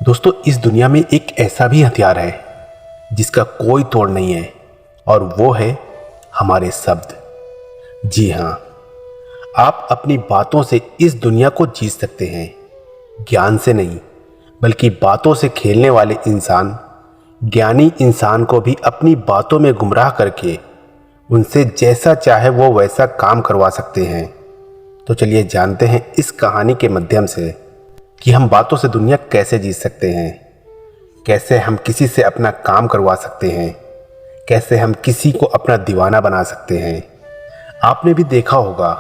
दोस्तों, इस दुनिया में एक ऐसा भी हथियार है जिसका कोई तोड़ नहीं है, और वो है हमारे शब्द। जी हाँ, आप अपनी बातों से इस दुनिया को जीत सकते हैं। ज्ञान से नहीं, बल्कि बातों से खेलने वाले इंसान ज्ञानी इंसान को भी अपनी बातों में गुमराह करके उनसे जैसा चाहे वो वैसा काम करवा सकते हैं। तो चलिए जानते हैं इस कहानी के माध्यम से कि हम बातों से दुनिया कैसे जीत सकते हैं, कैसे हम किसी से अपना काम करवा सकते हैं, कैसे हम किसी को अपना दीवाना बना सकते हैं। आपने भी देखा होगा,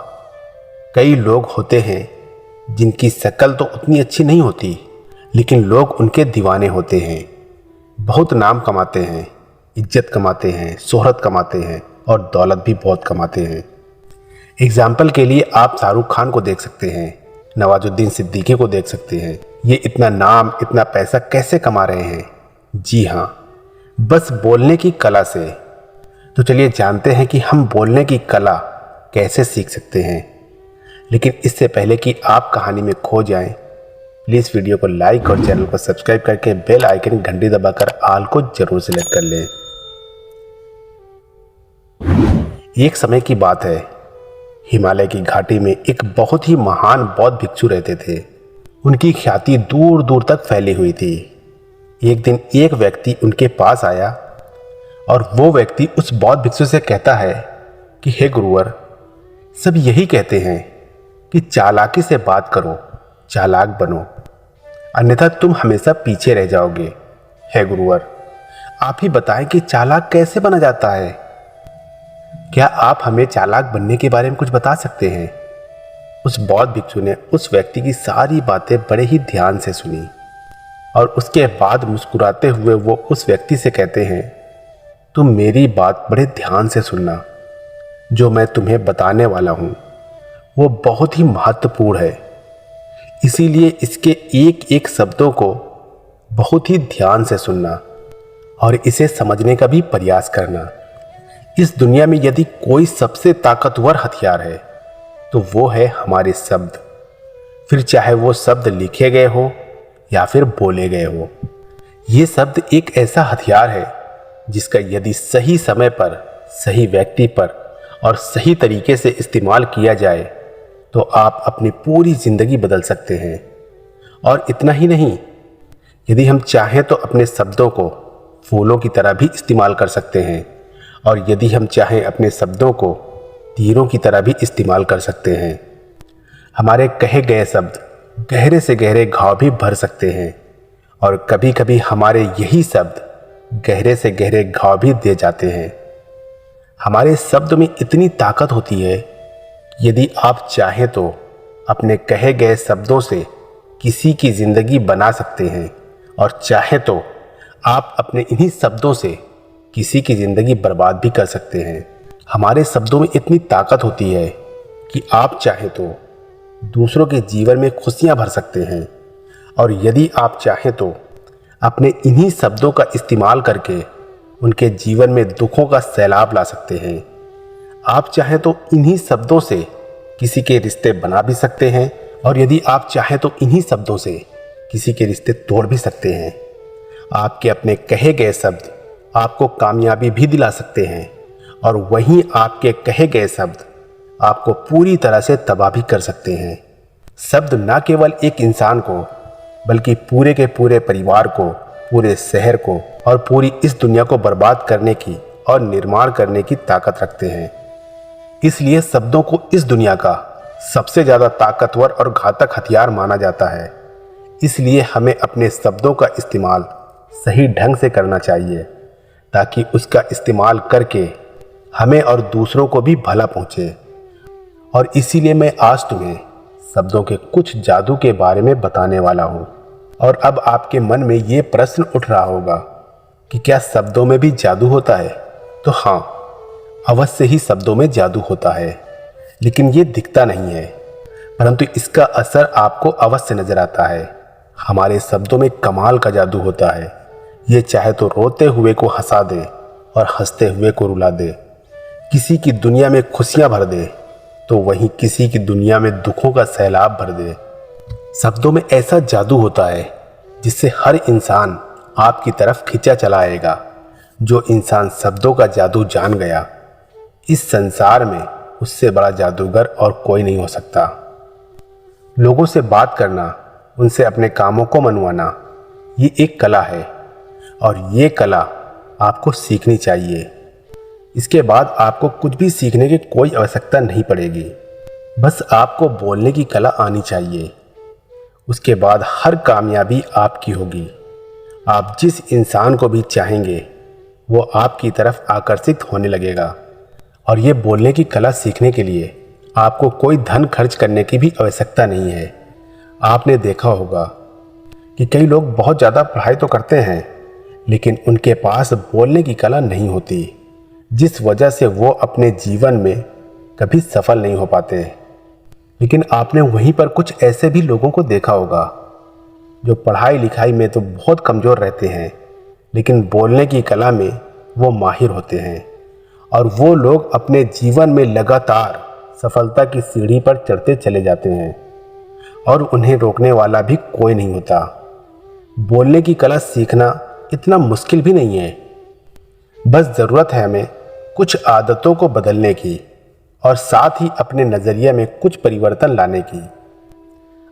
कई लोग होते हैं जिनकी शक्ल तो उतनी अच्छी नहीं होती, लेकिन लोग उनके दीवाने होते हैं। बहुत नाम कमाते हैं, इज्जत कमाते हैं, शोहरत कमाते हैं और दौलत भी बहुत कमाते हैं। एग्जाम्पल के लिए आप शाहरुख खान को देख सकते हैं, नवाजुद्दीन सिद्दीकी को देख सकते हैं। ये इतना नाम, इतना पैसा कैसे कमा रहे हैं? जी हाँ, बस बोलने की कला से। तो चलिए जानते हैं कि हम बोलने की कला कैसे सीख सकते हैं। लेकिन इससे पहले कि आप कहानी में खो जाएं, प्लीज़ वीडियो को लाइक और चैनल को सब्सक्राइब करके बेल आइकन घंटी दबाकर ऑल को जरूर सिलेक्ट कर लें। एक समय की बात है, हिमालय की घाटी में एक बहुत ही महान बौद्ध भिक्षु रहते थे। उनकी ख्याति दूर दूर तक फैली हुई थी। एक दिन एक व्यक्ति उनके पास आया और वो व्यक्ति उस बौद्ध भिक्षु से कहता है कि हे गुरुवर, सब यही कहते हैं कि चालाकी से बात करो, चालाक बनो, अन्यथा तुम हमेशा पीछे रह जाओगे। हे गुरुवर, आप ही बताएं कि चालाक कैसे बना जाता है? क्या आप हमें चालाक बनने के बारे में कुछ बता सकते हैं? उस बौद्ध भिक्षु ने उस व्यक्ति की सारी बातें बड़े ही ध्यान से सुनी और उसके बाद मुस्कुराते हुए वो उस व्यक्ति से कहते हैं, तुम मेरी बात बड़े ध्यान से सुनना। जो मैं तुम्हें बताने वाला हूँ वो बहुत ही महत्वपूर्ण है, इसीलिए इसके एक एक शब्दों को बहुत ही ध्यान से सुनना और इसे समझने का भी प्रयास करना। इस दुनिया में यदि कोई सबसे ताकतवर हथियार है तो वो है हमारे शब्द। फिर चाहे वो शब्द लिखे गए हो या फिर बोले गए हो, ये शब्द एक ऐसा हथियार है जिसका यदि सही समय पर, सही व्यक्ति पर और सही तरीके से इस्तेमाल किया जाए तो आप अपनी पूरी जिंदगी बदल सकते हैं। और इतना ही नहीं, यदि हम चाहें तो अपने शब्दों को फूलों की तरह भी इस्तेमाल कर सकते हैं, और यदि हम चाहें अपने शब्दों को तीरों की तरह भी इस्तेमाल कर सकते हैं। हमारे कहे गए शब्द गहरे से गहरे घाव भी भर सकते हैं, और कभी कभी हमारे यही शब्द गहरे से गहरे घाव भी दे जाते हैं। हमारे शब्द में इतनी ताकत होती है कि यदि आप चाहें तो अपने कहे गए शब्दों से किसी की ज़िंदगी बना सकते हैं, और चाहे तो आप अपने इन्हीं शब्दों से किसी की ज़िंदगी बर्बाद भी कर सकते हैं। हमारे शब्दों में इतनी ताकत होती है कि आप चाहें तो दूसरों के जीवन में खुशियां भर सकते हैं, और यदि आप चाहें तो अपने इन्हीं शब्दों का इस्तेमाल करके उनके जीवन में दुखों का सैलाब ला सकते हैं। आप चाहें तो इन्हीं शब्दों से किसी के रिश्ते बना भी सकते हैं, और यदि आप चाहें तो इन्हीं शब्दों से किसी के रिश्ते तोड़ भी सकते हैं। आपके अपने कहे गए शब्द आपको कामयाबी भी दिला सकते हैं, और वहीं आपके कहे गए शब्द आपको पूरी तरह से तबाह भी कर सकते हैं। शब्द न केवल एक इंसान को, बल्कि पूरे के पूरे परिवार को, पूरे शहर को और पूरी इस दुनिया को बर्बाद करने की और निर्माण करने की ताकत रखते हैं। इसलिए शब्दों को इस दुनिया का सबसे ज़्यादा ताकतवर और घातक हथियार माना जाता है। इसलिए हमें अपने शब्दों का इस्तेमाल सही ढंग से करना चाहिए, ताकि उसका इस्तेमाल करके हमें और दूसरों को भी भला पहुँचे। और इसीलिए मैं आज तुम्हें शब्दों के कुछ जादू के बारे में बताने वाला हूँ। और अब आपके मन में ये प्रश्न उठ रहा होगा कि क्या शब्दों में भी जादू होता है? तो हाँ, अवश्य ही शब्दों में जादू होता है, लेकिन ये दिखता नहीं है, परंतु इसका असर आपको अवश्य नजर आता है। हमारे शब्दों में कमाल का जादू होता है। ये चाहे तो रोते हुए को हंसा दे और हंसते हुए को रुला दे, किसी की दुनिया में खुशियां भर दे तो वहीं किसी की दुनिया में दुखों का सैलाब भर दे। शब्दों में ऐसा जादू होता है जिससे हर इंसान आपकी तरफ खिंचा चला आएगा। जो इंसान शब्दों का जादू जान गया, इस संसार में उससे बड़ा जादूगर और कोई नहीं हो सकता। लोगों से बात करना, उनसे अपने कामों को मनवाना, ये एक कला है और ये कला आपको सीखनी चाहिए। इसके बाद आपको कुछ भी सीखने की कोई आवश्यकता नहीं पड़ेगी। बस आपको बोलने की कला आनी चाहिए। उसके बाद हर कामयाबी आपकी होगी। आप जिस इंसान को भी चाहेंगे वो आपकी तरफ आकर्षित होने लगेगा। और ये बोलने की कला सीखने के लिए आपको कोई धन खर्च करने की भी आवश्यकता नहीं है। आपने देखा होगा कि कई लोग बहुत ज़्यादा पढ़ाई तो करते हैं, लेकिन उनके पास बोलने की कला नहीं होती, जिस वजह से वो अपने जीवन में कभी सफल नहीं हो पाते। लेकिन आपने वहीं पर कुछ ऐसे भी लोगों को देखा होगा जो पढ़ाई लिखाई में तो बहुत कमज़ोर रहते हैं, लेकिन बोलने की कला में वो माहिर होते हैं। और वो लोग अपने जीवन में लगातार सफलता की सीढ़ी पर चढ़ते चले जाते हैं और उन्हें रोकने वाला भी कोई नहीं होता। बोलने की कला सीखना इतना मुश्किल भी नहीं है। बस ज़रूरत है हमें कुछ आदतों को बदलने की और साथ ही अपने नज़रिए में कुछ परिवर्तन लाने की।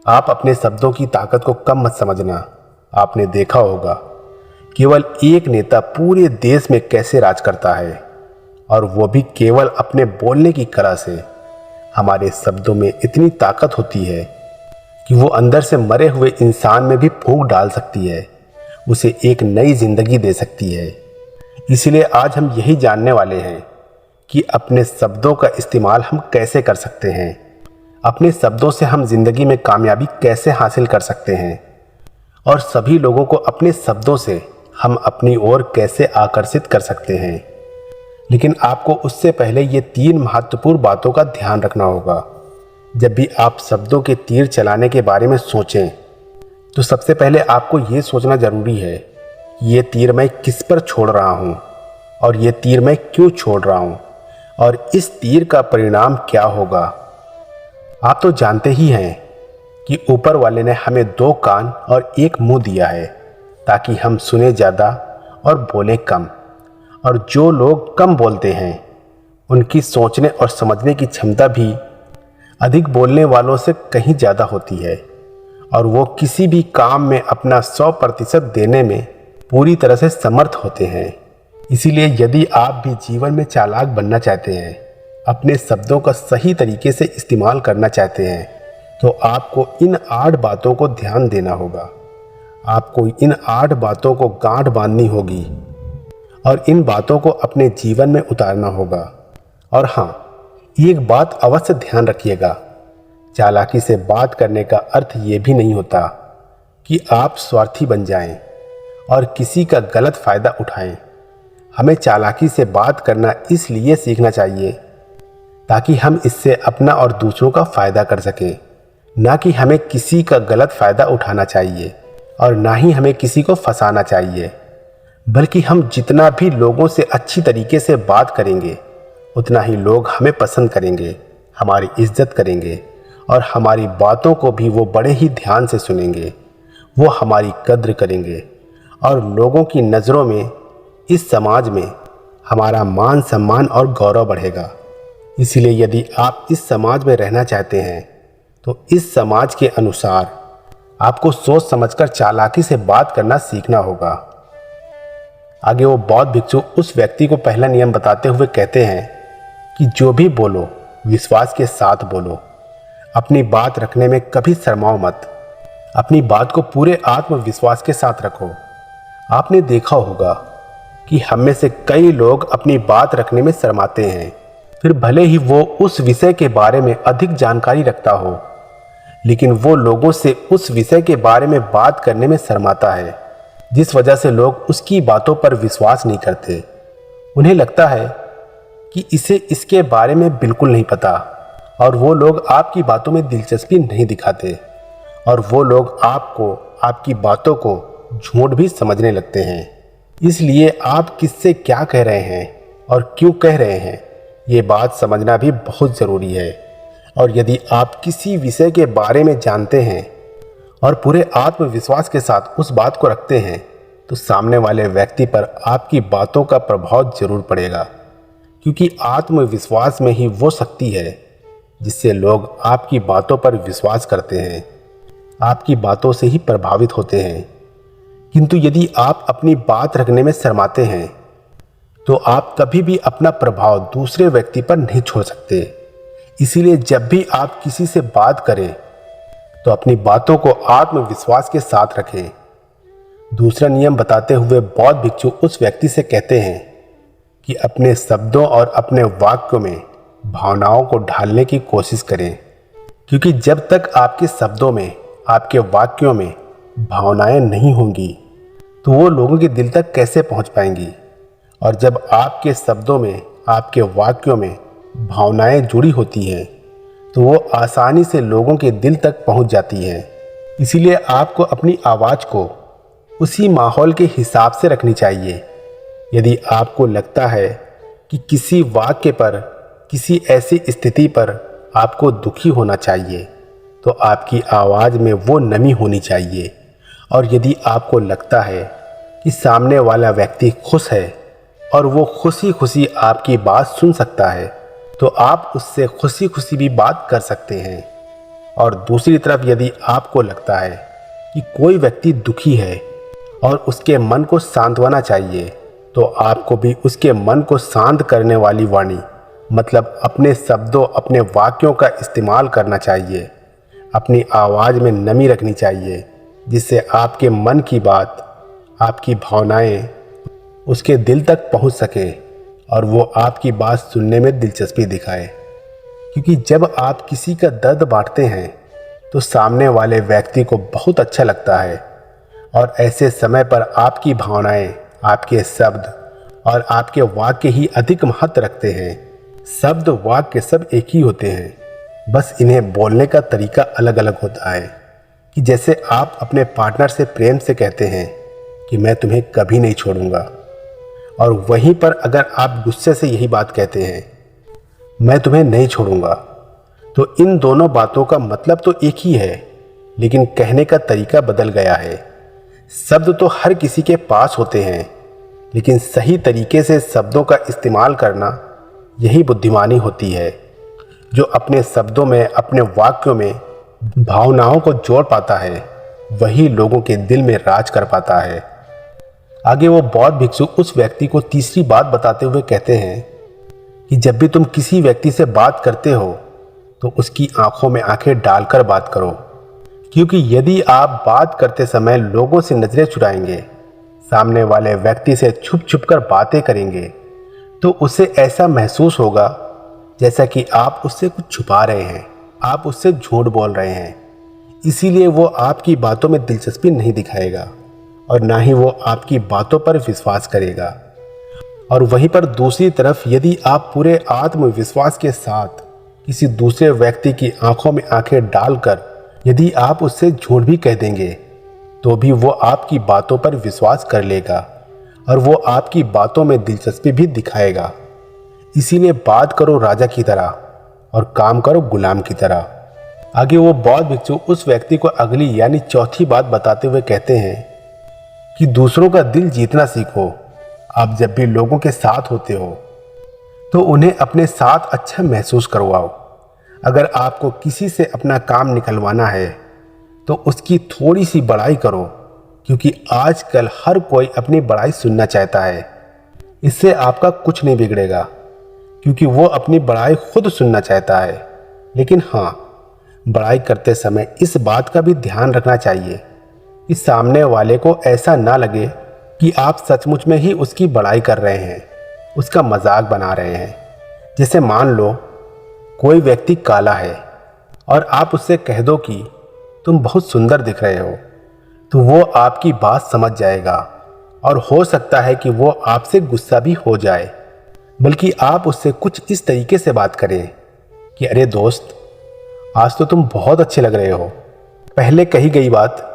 आप अपने शब्दों की ताकत को कम मत समझना। आपने देखा होगा केवल एक नेता पूरे देश में कैसे राज करता है, और वो भी केवल अपने बोलने की कला से। हमारे शब्दों में इतनी ताकत होती है कि वो अंदर से मरे हुए इंसान में भी फूंक डाल सकती है, उसे एक नई जिंदगी दे सकती है। इसलिए आज हम यही जानने वाले हैं कि अपने शब्दों का इस्तेमाल हम कैसे कर सकते हैं। अपने शब्दों से हम जिंदगी में कामयाबी कैसे हासिल कर सकते हैं, और सभी लोगों को अपने शब्दों से हम अपनी ओर कैसे आकर्षित कर सकते हैं। लेकिन आपको उससे पहले ये 3 महत्वपूर्ण बातों का ध्यान रखना होगा। जब भी आप शब्दों के तीर चलाने के बारे में सोचें, तो सबसे पहले आपको ये सोचना ज़रूरी है कि ये तीर मैं किस पर छोड़ रहा हूँ, और ये तीर मैं क्यों छोड़ रहा हूँ, और इस तीर का परिणाम क्या होगा। आप तो जानते ही हैं कि ऊपर वाले ने हमें 2 कान और 1 मुंह दिया है, ताकि हम सुने ज़्यादा और बोलें कम। और जो लोग कम बोलते हैं, उनकी सोचने और समझने की क्षमता भी अधिक बोलने वालों से कहीं ज़्यादा होती है, और वो किसी भी काम में अपना 100% देने में पूरी तरह से समर्थ होते हैं। इसीलिए यदि आप भी जीवन में चालाक बनना चाहते हैं, अपने शब्दों का सही तरीके से इस्तेमाल करना चाहते हैं, तो आपको इन 8 बातों को ध्यान देना होगा। आपको इन 8 बातों को गांठ बांधनी होगी और इन बातों को अपने जीवन में उतारना होगा। और हाँ, एक बात अवश्य ध्यान रखिएगा, चालाकी से बात करने का अर्थ ये भी नहीं होता कि आप स्वार्थी बन जाएं और किसी का गलत फ़ायदा उठाएं। हमें चालाकी से बात करना इसलिए सीखना चाहिए ताकि हम इससे अपना और दूसरों का फ़ायदा कर सकें, ना कि हमें किसी का गलत फ़ायदा उठाना चाहिए और ना ही हमें किसी को फंसाना चाहिए। बल्कि हम जितना भी लोगों से अच्छी तरीके से बात करेंगे, उतना ही लोग हमें पसंद करेंगे, हमारी इज्जत करेंगे, और हमारी बातों को भी वो बड़े ही ध्यान से सुनेंगे। वो हमारी कद्र करेंगे और लोगों की नज़रों में, इस समाज में हमारा मान सम्मान और गौरव बढ़ेगा। इसलिए यदि आप इस समाज में रहना चाहते हैं, तो इस समाज के अनुसार आपको सोच समझकर चालाकी से बात करना सीखना होगा। आगे वो बौद्ध भिक्षु उस व्यक्ति को पहला नियम बताते हुए कहते हैं कि जो भी बोलो विश्वास के साथ बोलो। अपनी बात रखने में कभी शर्माओ मत। अपनी बात को पूरे आत्मविश्वास के साथ रखो। आपने देखा होगा कि हम में से कई लोग अपनी बात रखने में शर्माते हैं, फिर भले ही वो उस विषय के बारे में अधिक जानकारी रखता हो, लेकिन वो लोगों से उस विषय के बारे में बात करने में शर्माता है, जिस वजह से लोग उसकी बातों पर विश्वास नहीं करते। उन्हें लगता है कि इसे इसके बारे में बिल्कुल नहीं पता, और वो लोग आपकी बातों में दिलचस्पी नहीं दिखाते, और वो लोग आपको, आपकी बातों को झूठ भी समझने लगते हैं। इसलिए आप किससे क्या कह रहे हैं और क्यों कह रहे हैं, ये बात समझना भी बहुत ज़रूरी है। और यदि आप किसी विषय के बारे में जानते हैं और पूरे आत्मविश्वास के साथ उस बात को रखते हैं तो सामने वाले व्यक्ति पर आपकी बातों का प्रभाव जरूर पड़ेगा, क्योंकि आत्मविश्वास में ही वो शक्ति है जिससे लोग आपकी बातों पर विश्वास करते हैं, आपकी बातों से ही प्रभावित होते हैं। किंतु यदि आप अपनी बात रखने में शर्माते हैं तो आप कभी भी अपना प्रभाव दूसरे व्यक्ति पर नहीं छोड़ सकते। इसीलिए जब भी आप किसी से बात करें तो अपनी बातों को आत्मविश्वास के साथ रखें। दूसरा नियम बताते हुए बौद्ध भिक्षु उस व्यक्ति से कहते हैं कि अपने शब्दों और अपने वाक्यों में भावनाओं को ढालने की कोशिश करें, क्योंकि जब तक आपके शब्दों में, आपके वाक्यों में भावनाएं नहीं होंगी तो वो लोगों के दिल तक कैसे पहुंच पाएंगी। और जब आपके शब्दों में, आपके वाक्यों में भावनाएं जुड़ी होती हैं तो वो आसानी से लोगों के दिल तक पहुंच जाती हैं। इसीलिए आपको अपनी आवाज़ को उसी माहौल के हिसाब से रखनी चाहिए। यदि आपको लगता है कि किसी वाक्य पर, किसी ऐसी स्थिति पर आपको दुखी होना चाहिए तो आपकी आवाज़ में वो नमी होनी चाहिए। और यदि आपको लगता है कि सामने वाला व्यक्ति खुश है और वो खुशी खुशी आपकी बात सुन सकता है तो आप उससे खुशी खुशी भी बात कर सकते हैं। और दूसरी तरफ यदि आपको लगता है कि कोई व्यक्ति दुखी है और उसके मन को सांत्वना चाहिए तो आपको भी उसके मन को शांत करने वाली वाणी, मतलब अपने शब्दों, अपने वाक्यों का इस्तेमाल करना चाहिए। अपनी आवाज़ में नमी रखनी चाहिए जिससे आपके मन की बात, आपकी भावनाएं उसके दिल तक पहुंच सके और वो आपकी बात सुनने में दिलचस्पी दिखाए। क्योंकि जब आप किसी का दर्द बांटते हैं तो सामने वाले व्यक्ति को बहुत अच्छा लगता है और ऐसे समय पर आपकी भावनाएं, आपके शब्द और आपके वाक्य ही अधिक महत्व रखते हैं। शब्द, वाक्य सब एक ही होते हैं, बस इन्हें बोलने का तरीका अलग अलग होता है। कि जैसे आप अपने पार्टनर से प्रेम से कहते हैं कि मैं तुम्हें कभी नहीं छोड़ूंगा, और वहीं पर अगर आप गुस्से से यही बात कहते हैं मैं तुम्हें नहीं छोड़ूंगा, तो इन दोनों बातों का मतलब तो एक ही है, लेकिन कहने का तरीका बदल गया है। शब्द तो हर किसी के पास होते हैं, लेकिन सही तरीके से शब्दों का इस्तेमाल करना यही बुद्धिमानी होती है। जो अपने शब्दों में, अपने वाक्यों में भावनाओं को जोड़ पाता है वही लोगों के दिल में राज कर पाता है। आगे वो बौद्ध भिक्षु उस व्यक्ति को तीसरी बात बताते हुए कहते हैं कि जब भी तुम किसी व्यक्ति से बात करते हो तो उसकी आंखों में आंखें डालकर बात करो, क्योंकि यदि आप बात करते समय लोगों से नजरें चुराएंगे, सामने वाले व्यक्ति से छुप छुप कर बातें करेंगे, तो उसे ऐसा महसूस होगा जैसा कि आप उससे कुछ छुपा रहे हैं, आप उससे झूठ बोल रहे हैं। इसीलिए वो आपकी बातों में दिलचस्पी नहीं दिखाएगा और ना ही वो आपकी बातों पर विश्वास करेगा। और वहीं पर दूसरी तरफ यदि आप पूरे आत्मविश्वास के साथ किसी दूसरे व्यक्ति की आंखों में आंखें डालकर यदि आप उससे झूठ भी कह देंगे तो भी वो आपकी बातों पर विश्वास कर लेगा और वो आपकी बातों में दिलचस्पी भी दिखाएगा। इसीलिए बात करो राजा की तरह और काम करो गुलाम की तरह। आगे वो बौद्ध भिक्षु उस व्यक्ति को अगली यानी चौथी बात बताते हुए कहते हैं कि दूसरों का दिल जीतना सीखो। आप जब भी लोगों के साथ होते हो तो उन्हें अपने साथ अच्छा महसूस करवाओ। अगर आपको किसी से अपना काम निकलवाना है तो उसकी थोड़ी सी बड़ाई करो, क्योंकि आजकल हर कोई अपनी बड़ाई सुनना चाहता है। इससे आपका कुछ नहीं बिगड़ेगा, क्योंकि वो अपनी बड़ाई खुद सुनना चाहता है। लेकिन हाँ, बड़ाई करते समय इस बात का भी ध्यान रखना चाहिए कि सामने वाले को ऐसा ना लगे कि आप सचमुच में ही उसकी बड़ाई कर रहे हैं, उसका मजाक बना रहे हैं। जैसे मान लो कोई व्यक्ति काला है और आप उससे कह दो कि तुम बहुत सुंदर दिख रहे हो, तो वो आपकी बात समझ जाएगा और हो सकता है कि वो आपसे गुस्सा भी हो जाए। बल्कि आप उससे कुछ इस तरीके से बात करें कि अरे दोस्त, आज तो तुम बहुत अच्छे लग रहे हो। पहले कही गई बात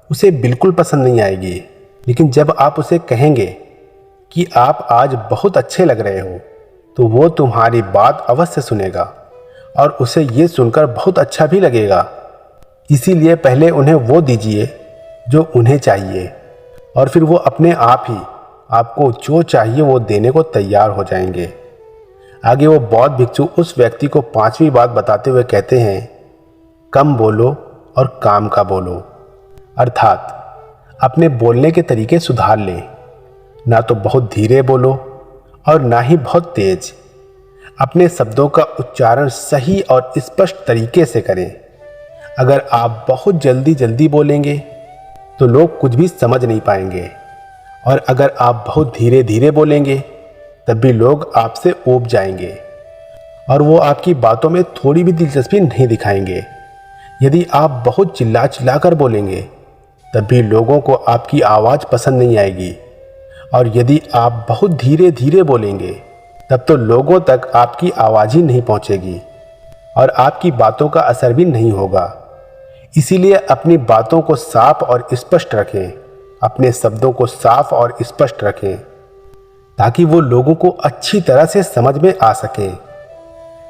उसे बिल्कुल पसंद नहीं आएगी, लेकिन जब आप उसे कहेंगे कि आप आज बहुत अच्छे लग रहे हो तो वो तुम्हारी बात अवश्य सुनेगा और उसे ये सुनकर बहुत अच्छा भी लगेगा। इसीलिए पहले उन्हें वो दीजिए जो उन्हें चाहिए, और फिर वो अपने आप ही आपको जो चाहिए वो देने को तैयार हो जाएंगे। आगे वो बौद्ध भिक्षु उस व्यक्ति को 5वीं बात बताते हुए कहते हैं, कम बोलो और काम का बोलो। अर्थात अपने बोलने के तरीके सुधार लें। ना तो बहुत धीरे बोलो और ना ही बहुत तेज। अपने शब्दों का उच्चारण सही और स्पष्ट तरीके से करें। अगर आप बहुत जल्दी जल्दी बोलेंगे तो लोग कुछ भी समझ नहीं पाएंगे, और अगर आप बहुत धीरे धीरे बोलेंगे तब भी लोग आपसे ऊब जाएंगे और वो आपकी बातों में थोड़ी भी दिलचस्पी नहीं दिखाएंगे। यदि आप बहुत चिल्ला चिल्ला कर बोलेंगे तब भी लोगों को आपकी आवाज़ पसंद नहीं आएगी, और यदि आप बहुत धीरे धीरे बोलेंगे तब तो लोगों तक आपकी आवाज़ ही नहीं पहुंचेगी और आपकी बातों का असर भी नहीं होगा। इसीलिए अपनी बातों को साफ और स्पष्ट रखें। अपने शब्दों को साफ और स्पष्ट रखें ताकि वो लोगों को अच्छी तरह से समझ में आ सके।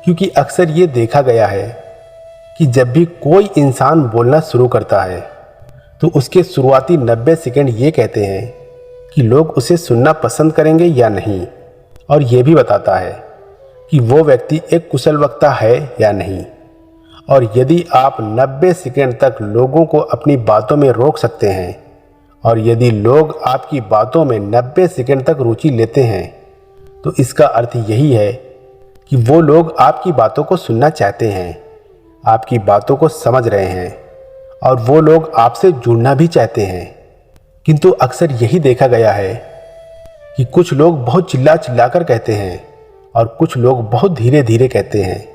क्योंकि अक्सर ये देखा गया है कि जब भी कोई इंसान बोलना शुरू करता है तो उसके शुरुआती 90 सेकंड ये कहते हैं कि लोग उसे सुनना पसंद करेंगे या नहीं, और ये भी बताता है कि वो व्यक्ति एक कुशल वक्ता है या नहीं। और यदि आप 90 सेकंड तक लोगों को अपनी बातों में रोक सकते हैं, और यदि लोग आपकी बातों में 90 सेकंड तक रुचि लेते हैं, तो इसका अर्थ यही है कि वो लोग आपकी बातों को सुनना चाहते हैं, आपकी बातों को समझ रहे हैं, और वो लोग आपसे जुड़ना भी चाहते हैं। किंतु अक्सर यही देखा गया है कि कुछ लोग बहुत चिल्ला चिल्ला कर कहते हैं और कुछ लोग बहुत धीरे धीरे कहते हैं,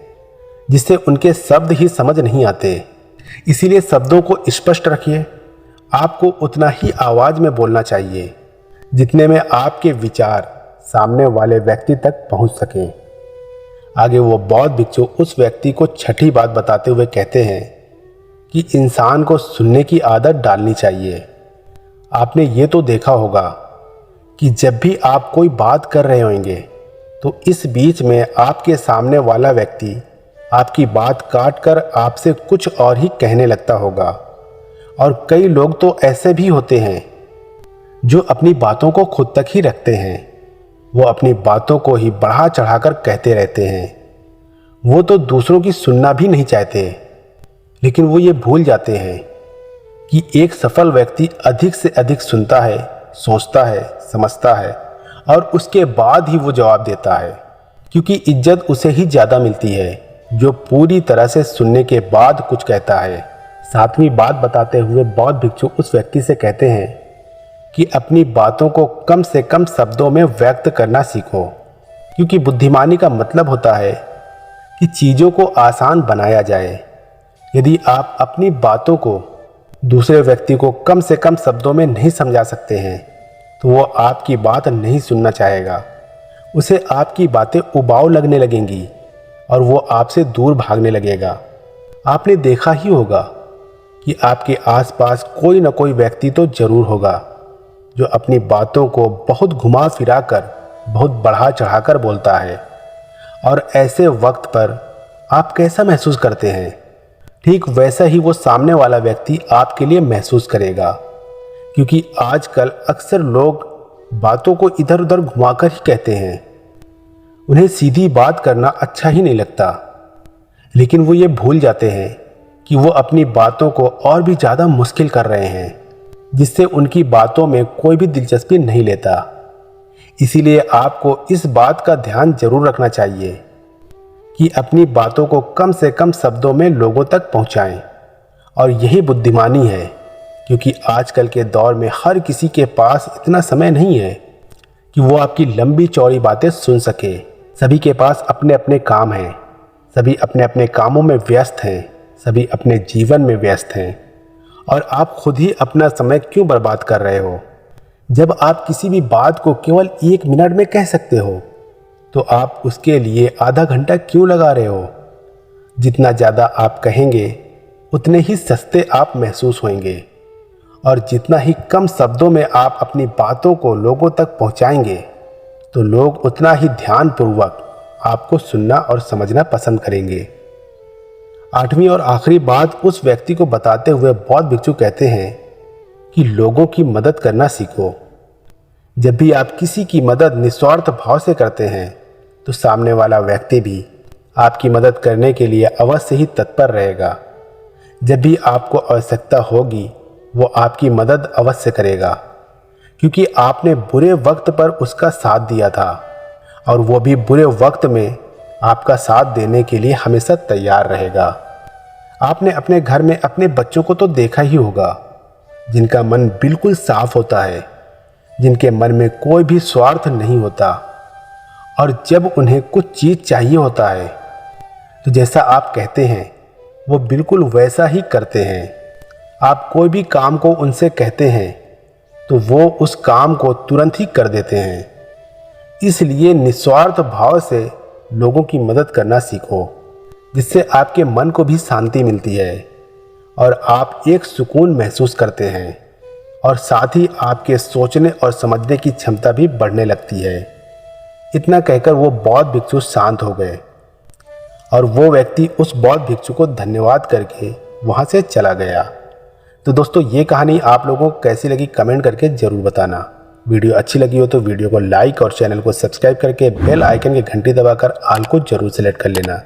जिससे उनके शब्द ही समझ नहीं आते। इसीलिए शब्दों को स्पष्ट रखिए। आपको उतना ही आवाज़ में बोलना चाहिए जितने में आपके विचार सामने वाले व्यक्ति तक पहुंच सकें। आगे वो बौद्ध भिक्षु उस व्यक्ति को 6ठी बात बताते हुए कहते हैं कि इंसान को सुनने की आदत डालनी चाहिए। आपने ये तो देखा होगा कि जब भी आप कोई बात कर रहे होंगे तो इस बीच में आपके सामने वाला व्यक्ति आपकी बात काट कर आपसे कुछ और ही कहने लगता होगा। और कई लोग तो ऐसे भी होते हैं जो अपनी बातों को खुद तक ही रखते हैं। वो अपनी बातों को ही बढ़ा चढ़ाकर कहते रहते हैं। वो तो दूसरों की सुनना भी नहीं चाहते, लेकिन वो ये भूल जाते हैं कि एक सफल व्यक्ति अधिक से अधिक सुनता है, सोचता है, समझता है और उसके बाद ही वो जवाब देता है, क्योंकि इज्जत उसे ही ज़्यादा मिलती है जो पूरी तरह से सुनने के बाद कुछ कहता है। 7वीं बात बताते हुए बौद्ध भिक्षु उस व्यक्ति से कहते हैं कि अपनी बातों को कम से कम शब्दों में व्यक्त करना सीखो, क्योंकि बुद्धिमानी का मतलब होता है कि चीज़ों को आसान बनाया जाए। यदि आप अपनी बातों को दूसरे व्यक्ति को कम से कम शब्दों में नहीं समझा सकते हैं तो वो आपकी बात नहीं सुनना चाहेगा। उसे आपकी बातें उबाऊ लगने लगेंगी और वो आपसे दूर भागने लगेगा। आपने देखा ही होगा कि आपके आसपास कोई न कोई व्यक्ति तो जरूर होगा जो अपनी बातों को बहुत घुमा फिरा कर, बहुत बढ़ा चढ़ाकर बोलता है। और ऐसे वक्त पर आप कैसा महसूस करते हैं, ठीक वैसा ही वो सामने वाला व्यक्ति आपके लिए महसूस करेगा। क्योंकि आजकल अक्सर लोग बातों को इधर उधर घुमाकर ही कहते हैं। उन्हें सीधी बात करना अच्छा ही नहीं लगता, लेकिन वो ये भूल जाते हैं कि वो अपनी बातों को और भी ज़्यादा मुश्किल कर रहे हैं, जिससे उनकी बातों में कोई भी दिलचस्पी नहीं लेता। इसीलिए आपको इस बात का ध्यान जरूर रखना चाहिए कि अपनी बातों को कम से कम शब्दों में लोगों तक पहुंचाएं। और यही बुद्धिमानी है, क्योंकि आजकल के दौर में हर किसी के पास इतना समय नहीं है कि वो आपकी लंबी चौड़ी बातें सुन सके। सभी के पास अपने अपने काम हैं, सभी अपने अपने कामों में व्यस्त हैं, सभी अपने जीवन में व्यस्त हैं। और आप खुद ही अपना समय क्यों बर्बाद कर रहे हो? जब आप किसी भी बात को केवल 1 मिनट में कह सकते हो तो आप उसके लिए आधा घंटा क्यों लगा रहे हो? जितना ज़्यादा आप कहेंगे उतने ही सस्ते आप महसूस होंगे, और जितना ही कम शब्दों में आप अपनी बातों को लोगों तक पहुंचाएंगे तो लोग उतना ही ध्यानपूर्वक आपको सुनना और समझना पसंद करेंगे। 8वीं और आखिरी बात उस व्यक्ति को बताते हुए बौद्ध भिक्षु कहते हैं कि लोगों की मदद करना सीखो। जब भी आप किसी की मदद निस्वार्थ भाव से करते हैं तो सामने वाला व्यक्ति भी आपकी मदद करने के लिए अवश्य ही तत्पर रहेगा। जब भी आपको आवश्यकता होगी वो आपकी मदद अवश्य करेगा, क्योंकि आपने बुरे वक्त पर उसका साथ दिया था और वो भी बुरे वक्त में आपका साथ देने के लिए हमेशा तैयार रहेगा। आपने अपने घर में अपने बच्चों को तो देखा ही होगा, जिनका मन बिल्कुल साफ होता है, जिनके मन में कोई भी स्वार्थ नहीं होता, और जब उन्हें कुछ चीज़ चाहिए होता है तो जैसा आप कहते हैं वो बिल्कुल वैसा ही करते हैं। आप कोई भी काम को उनसे कहते हैं तो वो उस काम को तुरंत ही कर देते हैं। इसलिए निस्वार्थ भाव से लोगों की मदद करना सीखो, जिससे आपके मन को भी शांति मिलती है और आप एक सुकून महसूस करते हैं, और साथ ही आपके सोचने और समझने की क्षमता भी बढ़ने लगती है। इतना कहकर वो बौद्ध भिक्षु शांत हो गए और वो व्यक्ति उस बौद्ध भिक्षु को धन्यवाद करके वहाँ से चला गया। तो दोस्तों, ये कहानी आप लोगों को कैसी लगी कमेंट करके ज़रूर बताना। वीडियो अच्छी लगी हो तो वीडियो को लाइक और चैनल को सब्सक्राइब करके बेल आइकन की घंटी दबाकर ऑल को जरूर सेलेक्ट कर लेना।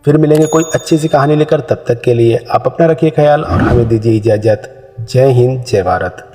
फिर मिलेंगे कोई अच्छी सी कहानी लेकर, तब तक के लिए आप अपना रखिए ख्याल और हमें दीजिए इजाज़त। जय हिंद, जय भारत।